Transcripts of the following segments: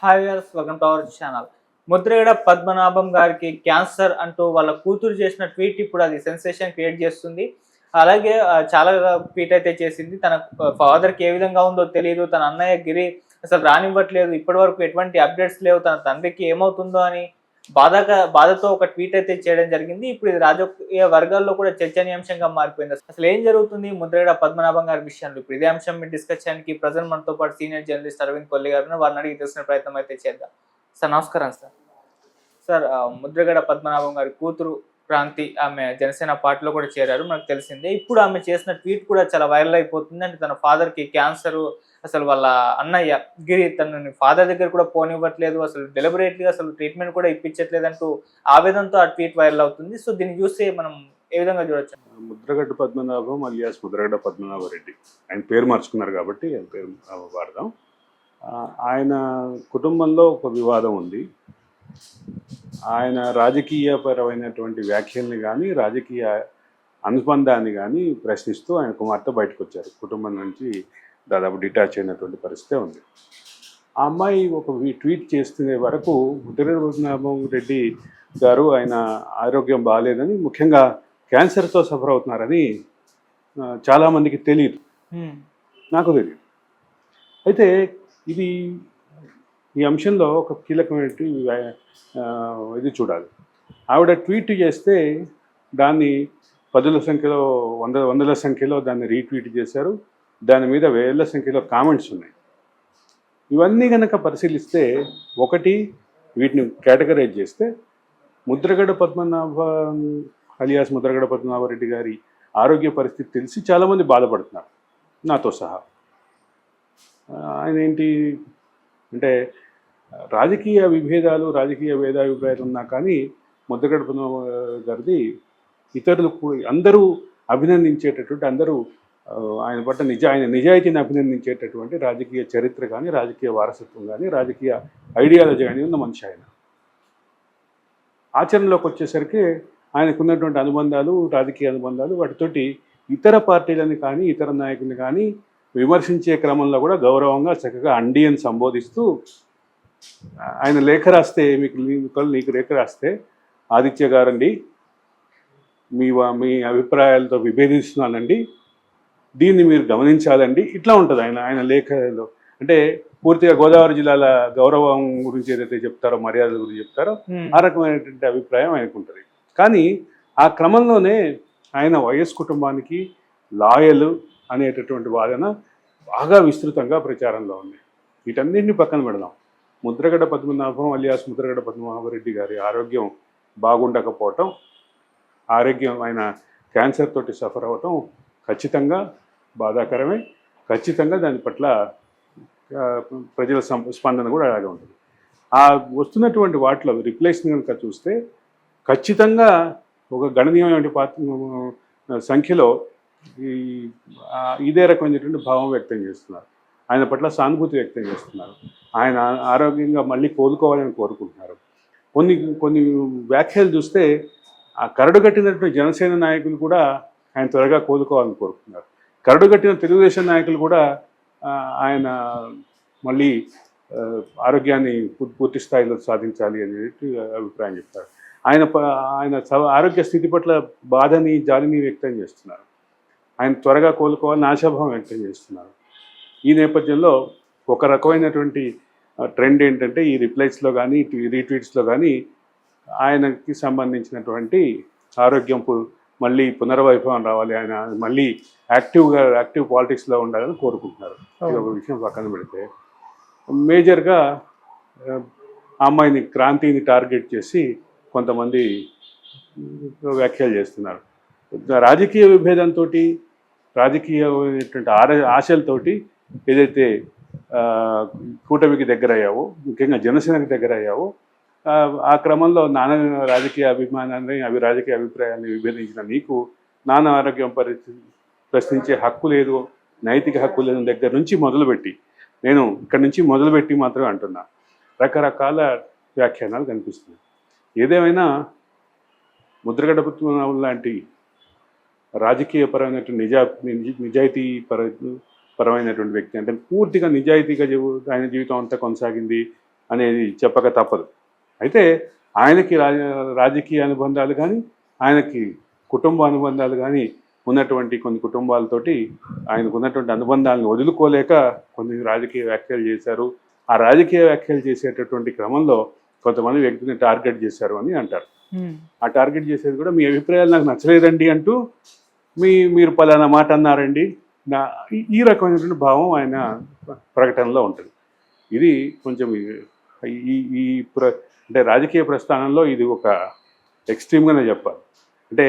Hi viewers, welcome to our channel. Mudragada Padmanabham గారికి cancer అంటూ వాళ్ళ కూతురు చేసిన ట్వీట్ ఇప్పుడు అది సెన్సేషన్ క్రియేట్ చేస్తుంది. అలాగే చాలా ట్వీట్ అయితే చేసింది. తన ఫాదర్‌కి ఏ విధంగా ఉందో తెలీదు. తన అన్నయ్య గిరి అసలు రానివ్వట్లేదు. ఇప్పటివరకు ఎటువంటి అప్డేట్స్ లేవు. తన తండ్రికి ఏమవుతుందో అని బాధతో ఒక ట్వీట్ అయితే చేయడం జరిగింది. ఇప్పుడు ఇది రాజకీయ వర్గాల్లో కూడా చర్చనీయాంశంగా మారిపోయింది. అసలు ఏం జరుగుతుంది ముద్రగడ పద్మనాభం గారి విషయంలో? ఇప్పుడు ఇదే అంశం మీద డిస్కస్ చేయడానికి ప్రజెంట్ మనతో పాటు సీనియర్ జర్నలిస్ట్ అరవింద్ కొల్లి గారు వారిని అడిగి తెలుసుకునే ప్రయత్నం అయితే చేద్దాం. సార్ నమస్కారం సార్. సార్ ముద్రగడ పద్మనాభం గారి కూతురు క్రాంతి ఆమె జనసేన పార్టీలో కూడా చేరారు, మనకు తెలిసిందే. ఇప్పుడు ఆమె చేసిన ట్వీట్ కూడా చాలా వైరల్ అయిపోతుంది. అంటే తన ఫాదర్‌కి క్యాన్సరు, అసలు వాళ్ళ అన్నయ్య గిరి తనని ఫాదర్ దగ్గర కూడా పోనివ్వట్లేదు, అసలు డెలిబరేట్‌గా అసలు ట్రీట్మెంట్ కూడా ఇప్పించట్లేదంటూ ఆవేదనతో ఆ ట్వీట్ వైరల్ అవుతుంది. సో దీన్ని చూసి మనం ఏ విధంగా చూడొచ్చు? ముద్రగడ్డ పద్మనాభం అలియాస్ ముద్రగడ్డ పద్మనాభరెడ్డి, ఆయన పేరు మార్చుకున్నారు కాబట్టి ఆయన పేరు వాడదాం. ఆయన కుటుంబంలో ఒక వివాదం ఉంది. ఆయన రాజకీయపరమైనటువంటి వ్యాఖ్యల్ని కానీ రాజకీయ అనుబంధాన్ని కానీ ప్రశ్నిస్తూ ఆయన కుమార్తె బయటకు వచ్చారు. కుటుంబం నుంచి దాదాపు డిటాచ్ అయినటువంటి పరిస్థితే ఉంది. ఆ అమ్మాయి ఒక ట్వీట్ చేస్తునే వరకు ముద్రగడ్డ పద్మనాభం రెడ్డి గారు ఆయన ఆరోగ్యం బాగాలేదని, ముఖ్యంగా క్యాన్సర్తో సఫర్ అవుతున్నారని చాలామందికి తెలియదు, నాకు తెలియదు. అయితే ఈ అంశంలో ఒక కీలకమైన ఇది చూడాలి. ఆవిడ ట్వీట్ చేస్తే దాన్ని పదుల సంఖ్యలో వందల సంఖ్యలో దాన్ని రీట్వీట్ చేశారు. దాని మీద వేల సంఖ్యలో కామెంట్స్ ఉన్నాయి. ఇవన్నీ కనుక పరిశీలిస్తే వీటిని కేటగరైజ్ చేస్తే ముద్రగడ పద్మనాభ అలియాస్ ముద్రగడ పద్మనాభరెడ్డి గారి ఆరోగ్య పరిస్థితి తెలిసి చాలామంది బాధపడుతున్నారు, నాతో సహా. ఆయన ఏంటి అంటే రాజకీయ విభేదాలు, రాజకీయ భేదాభిప్రాయాలు ఉన్నా కానీ ముద్రగడ పద్మనాభ గారిది ఇతరులు అందరూ అభినందించేటటువంటి, అందరూ ఆయన పట్ల ఆయన నిజాయితీని అభినందించేటటువంటి రాజకీయ చరిత్ర కానీ, రాజకీయ వారసత్వం కానీ, రాజకీయ ఐడియాలజీ కానీ ఉన్న మనిషి ఆయన. ఆచరణలోకి వచ్చేసరికి ఆయనకున్నటువంటి అనుబంధాలు, రాజకీయ అనుబంధాలు, వాటితోటి ఇతర పార్టీలను కానీ ఇతర నాయకులను కానీ విమర్శించే క్రమంలో కూడా గౌరవంగా చక్కగా అండి అని సంబోధిస్తూ, ఆయన లేఖ రాస్తే నీకు లేఖ రాస్తే ఆదిత్య గారండి, మీ అభిప్రాయాలతో విభేదిస్తున్నానండి, దీన్ని మీరు గమనించాలండి, ఇట్లా ఉంటుంది ఆయన లేఖలో. అంటే పూర్తిగా గోదావరి జిల్లాల గౌరవం గురించి ఏదైతే చెప్తారో, మర్యాదల గురించి చెప్తారో, ఆ రకమైనటువంటి అభిప్రాయం ఆయనకు ఉంటుంది. కానీ ఆ క్రమంలోనే ఆయన వైఎస్ కుటుంబానికి లాయలు అనేటటువంటి వాదన బాగా విస్తృతంగా ప్రచారంలో ఉంది. వీటన్నింటినీ పక్కన పెడదాం. ముద్రగడ పద్మనాభం అలియాస్ ముద్రగడ పద్మనాభరెడ్డి గారి ఆరోగ్యం బాగుండకపోవటం, ఆయన క్యాన్సర్ తోటి సఫర్ అవ్వటం ఖచ్చితంగా బాధాకరమే. ఖచ్చితంగా దాని పట్ల ప్రజల స్పందన కూడా అలాగే ఉంటుంది. ఆ వస్తున్నటువంటి వాటిలో రిప్లేస్ని కనుక చూస్తే ఖచ్చితంగా ఒక గణనీయమైన సంఖ్యలో ఇదే రకమైనటువంటి భావం వ్యక్తం చేస్తున్నారు. ఆయన పట్ల సానుభూతి వ్యక్తం చేస్తున్నారు. ఆయన ఆరోగ్యంగా మళ్ళీ కోలుకోవాలని కోరుకుంటున్నారు. కొన్ని వ్యాఖ్యలు చూస్తే ఆ కరడుగట్టినటువంటి జనసేన నాయకులు కూడా ఆయన త్వరగా కోలుకోవాలని కోరుకుంటున్నారు. కరడుగట్టిన తెలుగుదేశం నాయకులు కూడా ఆయన మళ్ళీ ఆరోగ్యాన్ని పూర్తి స్థాయిలో సాధించాలి అనేది అభిప్రాయం చెప్తారు. ఆయన ఆరోగ్య స్థితి పట్ల బాధని, జాలిని వ్యక్తం చేస్తున్నారు. ఆయన త్వరగా కోలుకోవాలని ఆశాభావం వ్యక్తం చేస్తున్నారు. ఈ నేపథ్యంలో ఒక రకమైనటువంటి ట్రెండ్ ఏంటంటే, ఈ రిప్లైస్లో కానీ రీట్వీట్స్లో కానీ ఆయనకి సంబంధించినటువంటి ఆరోగ్యం మళ్ళీ పునర్వైభవం రావాలి, ఆయన మళ్ళీ యాక్టివ్ పాలిటిక్స్లో ఉండాలని కోరుకుంటున్నారు. ఇది ఒక విషయం పక్కన పెడితే, మేజర్గా అమ్మాయిని క్రాంతిని టార్గెట్ చేసి కొంతమంది వ్యాఖ్యలు చేస్తున్నారు. రాజకీయ విభేదంతో, రాజకీయమైనటువంటి ఆశలతోటి ఏదైతే కూటమికి దగ్గరయ్యావో, ముఖ్యంగా జనసేనకి దగ్గరయ్యావో, ఆ క్రమంలో నాన్న రాజకీయ అభిమానాన్ని, రాజకీయ అభిప్రాయాన్ని విభేదించిన నీకు నాన్న ఆరోగ్యం ప్రశ్నించే హక్కు లేదు, నైతిక హక్కు లేని దగ్గర నుంచి మొదలుపెట్టి, నేను ఇక్కడి నుంచి మొదలుపెట్టి మాత్రమే అంటున్నా, రకరకాల వ్యాఖ్యానాలు కనిపిస్తున్నాయి. ఏదేమైనా ముద్రగడ పద్మనాభం లాంటి రాజకీయపరమైనటువంటి నిజాయితీ పరమైనటువంటి వ్యక్తి, అంటే పూర్తిగా నిజాయితీగా ఆయన జీవితం అంతా కొనసాగింది, అనేది చెప్పక తప్పదు. అయితే ఆయనకి రాజకీయ అనుబంధాలు కానీ, ఆయనకి కుటుంబ అనుబంధాలు కానీ ఉన్నటువంటి కొన్ని కుటుంబాలతోటి ఆయనకు ఉన్నటువంటి అనుబంధాలను వదులుకోలేక కొన్ని రాజకీయ వ్యాఖ్యలు చేశారు. ఆ రాజకీయ వ్యాఖ్యలు చేసేటటువంటి క్రమంలో కొంతమంది వ్యక్తిని టార్గెట్ చేశారు అని అంటారు. ఆ టార్గెట్ చేసేది కూడా మీ అభిప్రాయాలు నాకు నచ్చలేదండి అంటూ మీరు పలానా మాట అన్నారండి ఈ రకమైనటువంటి భావం ఆయన ప్రకటనలో ఉంటుంది. ఇది కొంచెం ఈ అంటే రాజకీయ ప్రస్థానంలో ఇది ఒక ఎక్స్ట్రీమ్గానే చెప్పాలి. అంటే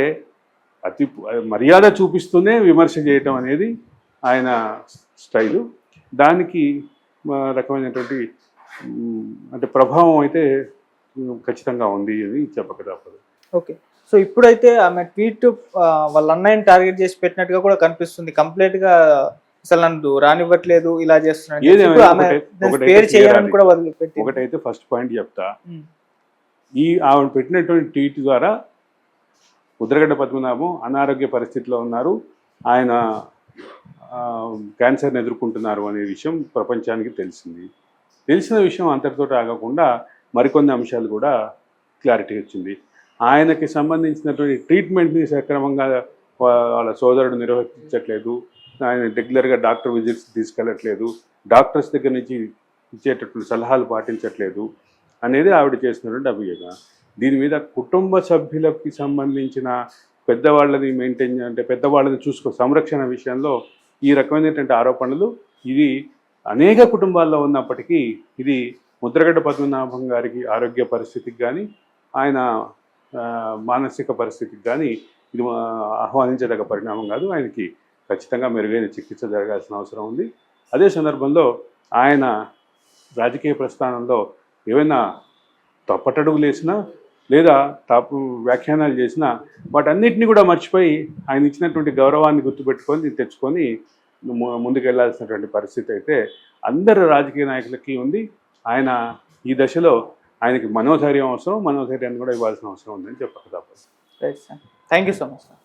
అతి మర్యాద చూపిస్తూనే విమర్శ చేయటం అనేది ఆయన స్టైలు. దానికి రకమైనటువంటి అంటే ప్రభావం అయితే ఖచ్చితంగా ఉంది అని చెప్పక తప్పదు. ఓకే. సో ఇప్పుడైతే ఆమె ట్వీట్ వాళ్ళ అన్నయ్యని టార్గెట్ చేసి పెట్టినట్టుగా కూడా కనిపిస్తుంది. కంప్లీట్ గా అసలు నన్ను రానివ్వట్లేదు, ఇలా చేస్తున్నాడు. ఒకటైతే ఫస్ట్ పాయింట్ చెప్తా, ఆవిడ పెట్టినటువంటి ట్వీట్ ద్వారా ముద్రగడ్డ పద్మనాభం అనారోగ్య పరిస్థితిలో ఉన్నారు, ఆయన క్యాన్సర్ని ఎదుర్కొంటున్నారు అనే విషయం ప్రపంచానికి తెలిసింది. తెలిసిన విషయం అంతటితో ఆగకుండా మరికొన్ని అంశాలు కూడా క్లారిటీ వచ్చింది. ఆయనకి సంబంధించినటువంటి ట్రీట్మెంట్ని సక్రమంగా వాళ్ళ సోదరుడు నిర్వహించట్లేదు, ఆయన రెగ్యులర్గా డాక్టర్ విజిట్స్ తీసుకెళ్ళట్లేదు, డాక్టర్స్ దగ్గర నుంచి ఇచ్చేటటువంటి సలహాలు పాటించట్లేదు అనేది ఆవిడ చేసినటువంటి అభియోగం. దీని మీద కుటుంబ సభ్యులకి సంబంధించిన పెద్దవాళ్ళని మెయింటైన్ అంటే పెద్దవాళ్ళని సంరక్షణ విషయంలో ఈ రకమైనటువంటి ఆరోపణలు ఇది అనేక కుటుంబాల్లో ఉన్నప్పటికీ ఇది ముద్రగడ్డ పద్మనాభం గారికి ఆరోగ్య పరిస్థితికి కానీ ఆయన మానసిక పరిస్థితికి కానీ ఇది ఆహ్వానించదగ్గ పరిణామం కాదు. ఆయనకి ఖచ్చితంగా మెరుగైన చికిత్స జరగాల్సిన అవసరం ఉంది. అదే సందర్భంలో ఆయన రాజకీయ ప్రస్థానంలో ఏమైనా తప్పటడుగులు వేసినా లేదా తప్పు వ్యాఖ్యానాలు చేసినా వాటన్నిటిని కూడా మర్చిపోయి ఆయన ఇచ్చినటువంటి గౌరవాన్ని గుర్తుపెట్టుకొని తెచ్చుకొని ముందుకెళ్లాల్సినటువంటి పరిస్థితి అయితే అందరు రాజకీయ నాయకులకి ఉంది. ఆయన ఈ దశలో ఆయనకి మనోధైర్యం అవసరం, మనోధైర్యాన్ని కూడా ఇవ్వాల్సిన అవసరం ఉందని చెప్పక తప్పదు. Right sir, thank you so much sir.